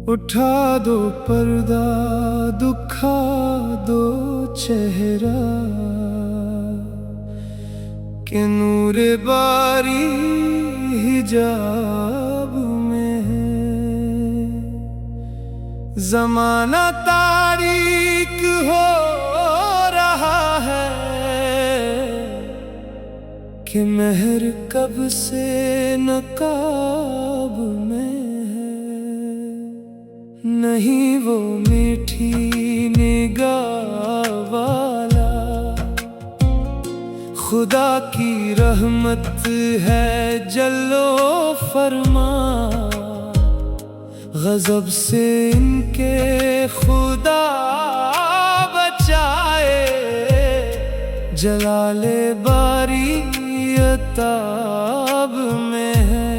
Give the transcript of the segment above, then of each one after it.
उठा दो पर्दा, दुखा दो चेहरा, कि नूर बारी हिजाब में है। ज़माना तारीक हो रहा है, कि मेहर कब से नकाब में है। नहीं वो मीठी निगाह वाला, खुदा की रहमत है जल्लो फरमा। गज़ब से इनके खुदा बचाए, जलाले बारी अताब में है।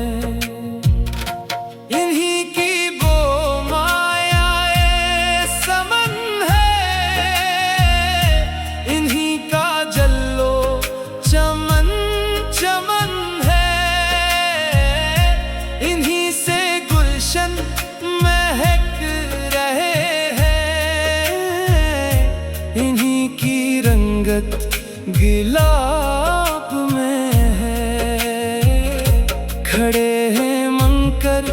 इन्हीं की वो मायाए समन है, इन्हीं का जल्लो चमन चमन है। इन्हीं से गुलशन महक रहे हैं, इन्हीं की रंगत गिलाब में है। खड़े हैं मंकर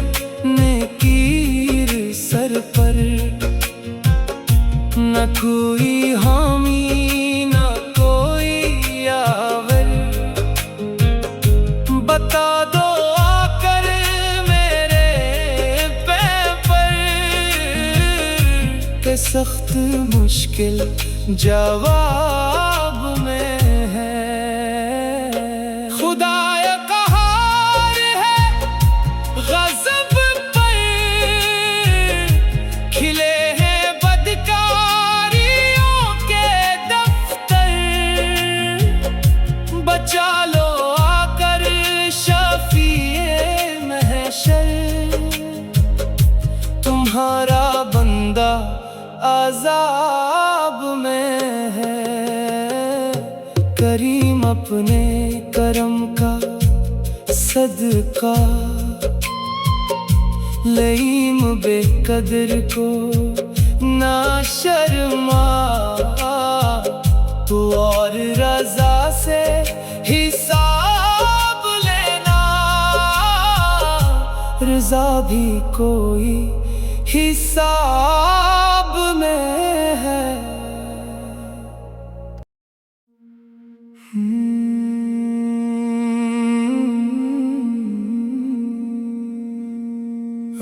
नेकीर सर पर, न कोई हामी न कोई यावर। बता दो आकर मेरे पैर पर, के सख्त मुश्किल जवाब में है। खुदाया कहार है गज़ब पर, खिले हैं बदकारियों के दफ्तर। बचा लो आकर शफ़ीए महशर, तुम्हारा बंदा अज़ाब में है। करीम अपने करम का सदका, लईम बेकदर को ना शर्मा। तो और रज़ा से हिसाब लेना, रज़ा भी कोई हिसाब में है।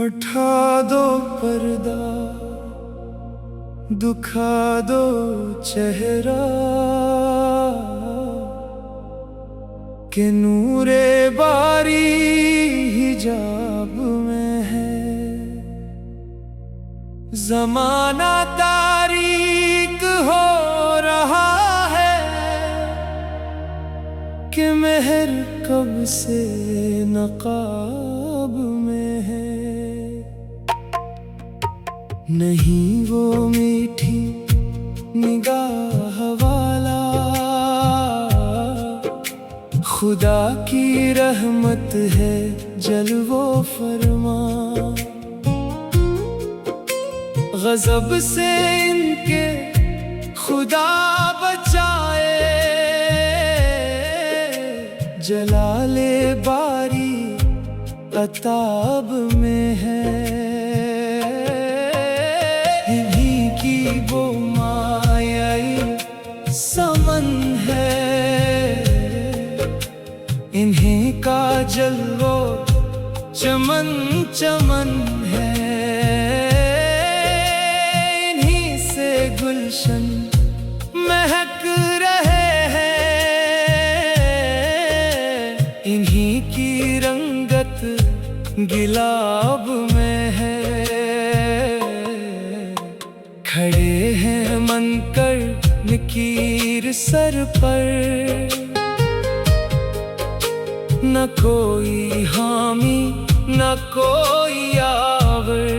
उठा दो पर्दा, दुखा दो चेहरा, कि नूरे बारी हिजाब में है। ज़माना तारीक हो रहा है, कि मेहर कब से नकाब में है। नहीं वो मीठी निगाह वाला, खुदा की रहमत है जलवो फरमा। गज़ब से इनके खुदा बचाए, जलाले बारी अताब में है। इन्हीं की वो मायाई समन है, इन्हीं का जल्वो चमन चमन है। इन्हीं से गुलशन महक रहे हैं, इन्हीं की रंगत गिलाब में है। खड़े हैं मनकर नकीर सर पर, न कोई हामी न कोई यावर।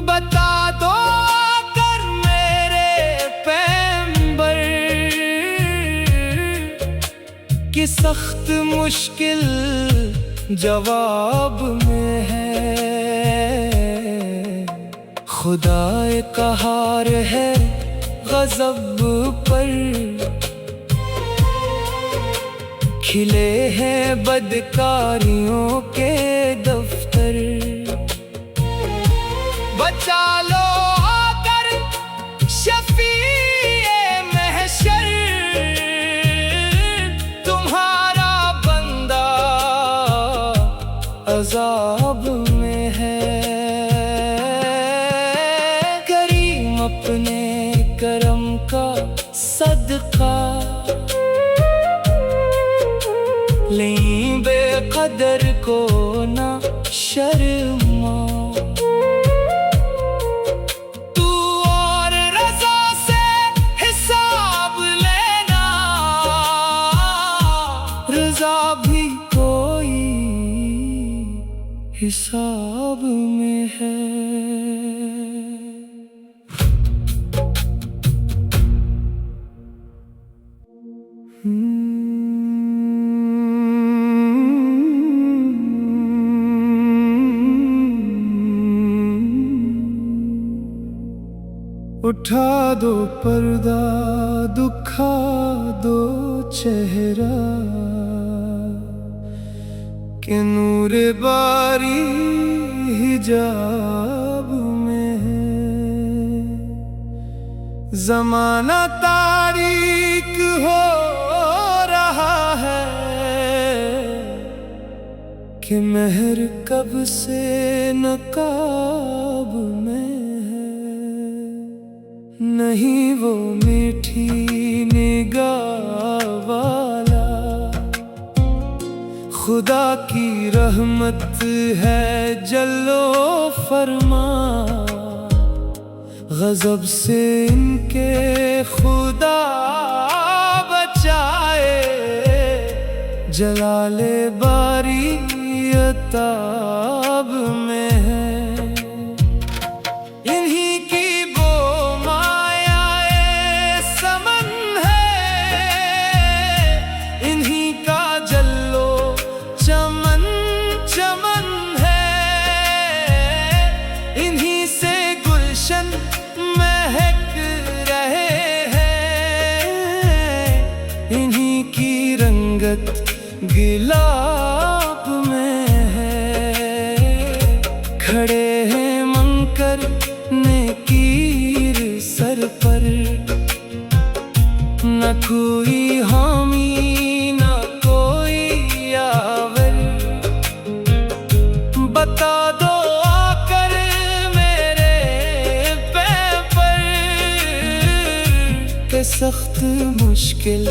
बता दो आकर सख्त मुश्किल जवाब में है। खुदाए कहार है गज़ब पर, खिले हैं बदकारियों के दफ्तर। बचा लो आकर शफीए महशर, तुम्हारा बंदा अज़ाब में है। करीम अपने करम का सदका लें, बेकदर को ना शर्मा। तू और रज़ा से हिसाब लेना, रज़ा भी कोई हिसाब में है। उठा दो पर्दा, दुखा दो चेहरा, कि नूर बारी हिजाब में है। ज़माना तारीक हो रहा है, कि मेहर कब से नकाब में है। नहीं वो मीठी निगाह वाला, खुदा की रहमत है जल्लो फरमा। गज़ब से इनके खुदा बचाए, जलाले बारी अताब में है। इन्हीं की वो मायाए समन है, इन्हीं का जल्लो चमन चमन है। इन्हीं से गुलशन महक रहे हैं, इन्हीं की रंगत गिलाब में है। खड़े हैं मंकर नेकीर सर पर, न कोई हामी न कोई यावर। बता दो आकर मेरे पैर पर, के सख्त मुश्किल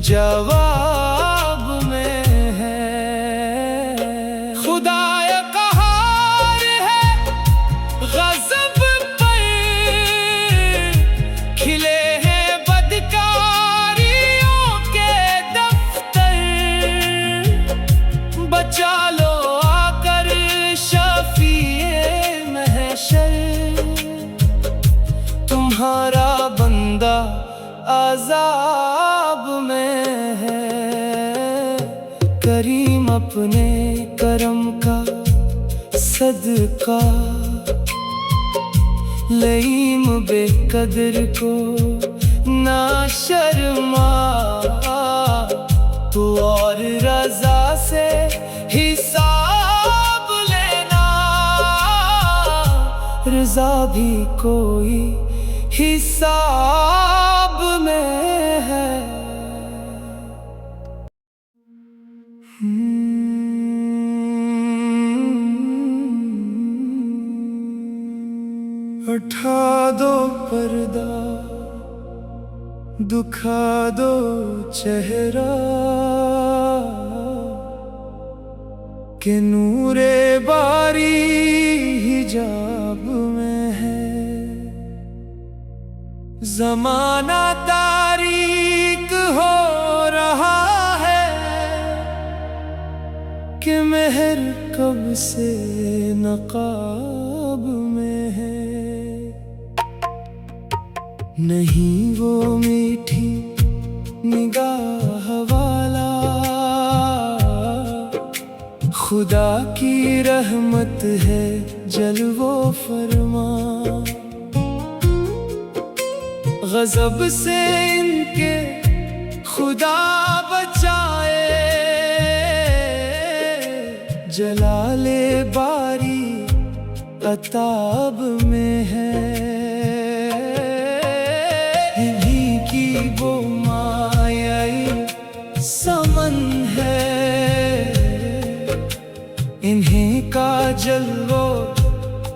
जवाब में है। खुदाए कहार है गज़ब पर, खिले हैं बदकारियों के दफ्तर। बचा लो आकर शफीए महशर, तुम्हारा बंदा अज़ाब में है। करीम अपने करम का सदका लईम बेकदर को ना शर्मा। तू और रज़ा से हिसाब लेना, रज़ा भी कोई हिसाब में है। उठा दो पर्दा, दुखा दो चेहरा, कि नूरे बारी हिजाब में है। ज़माना तारीक हो रहा है, कि मेहर कब से नकाब में है। नहीं वो मीठी निगाह वाला, खुदा की रहमत है जलवो फरमा। गजब से इनके खुदा बचाए, जलाले बारी अताब में है। इन्हीं की वो मायाई समन है, इन्हीं का जलवो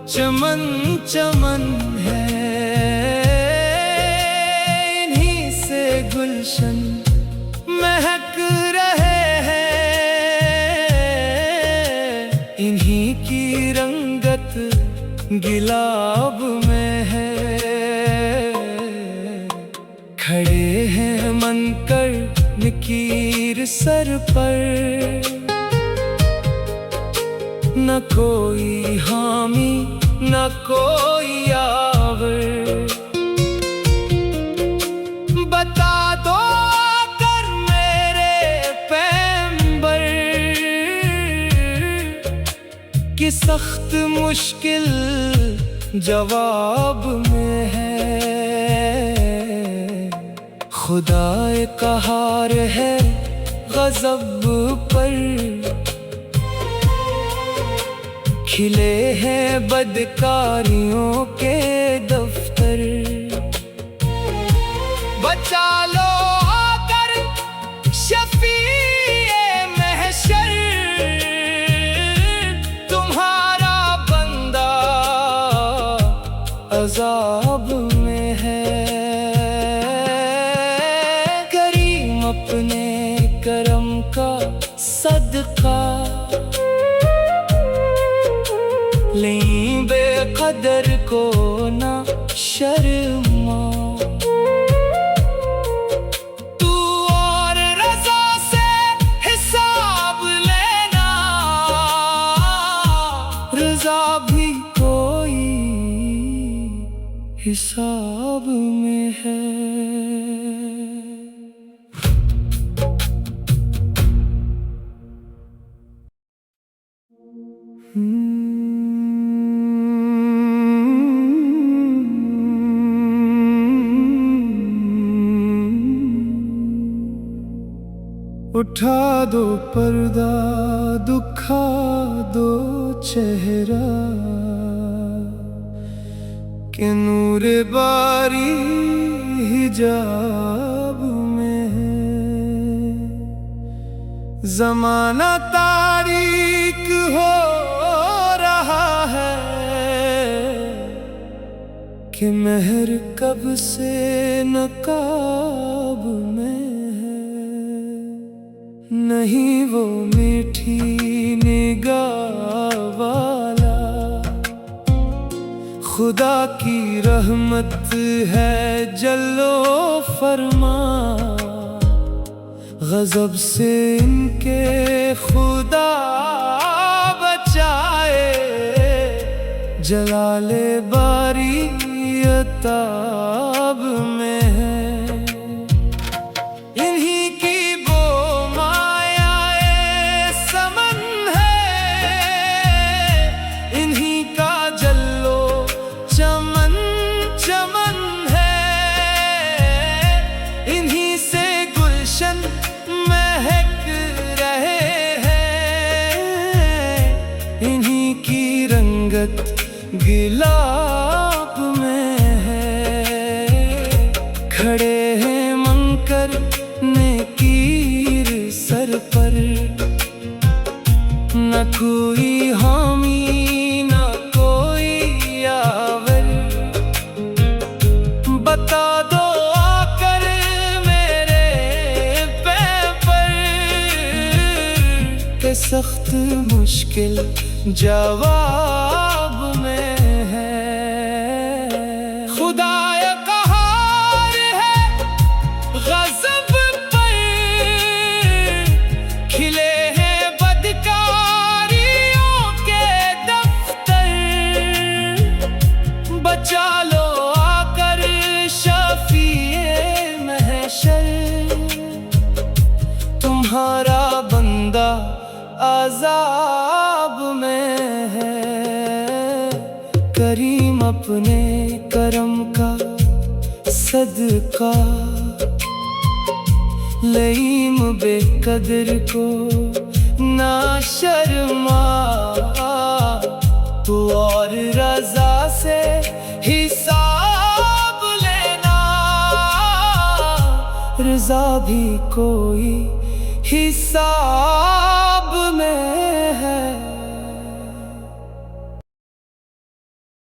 चमन चमन है। इन्हीं से गुलशन महक रहे हैं, इन्हीं की रंगत गिलाब में है। खड़े हैं मनकर नकीर सर पर, न कोई हामी न कोई आवर। बता दो कर मेरे पैगंबर कि सख्त मुश्किल जवाब में है। खुदाए कहार है गजब पर, खिले हैं बदकारियों के दफ्तर। बचा लो आकर शफीए महशर, तुम्हारा बंदा अजाब में है। करीम अपने करम का सदका लें बेकदर को ना शर्मा। तू और रज़ा से हिसाब लेना, रज़ा भी कोई हिसाब में है। उठा दो पर्दा, दुखा दो चेहरा, के नूर बारी हिजाब में है। जमाना तारीक हो रहा है, कि मेहर कब से नकाब में है। नहीं वो मीठी निगाह वाला, खुदा की रहमत है जल्लो फरमा। गजब से इनके खुदा बचाए, जलाले बारी अताब में है। महक रहे हैं, इन्हीं की रंगत गिलाब में है। खड़े हैं मंकर नकीर सर पर, न कोई हामी न कोई आवर। बता दो सख्त मुश्किल जवाब में है। खुदाए कहार है गजब पर, खिले हैं बदकारियों के दफ्तर। बचा लो आकर शफीए महशर, तुम्हारा बंदा आजाद करीम अपने करम का सदका, लईम बेकदर को ना शर्मा, तू और रजा से हिसाब लेना, रजा भी कोई हिसाब में है।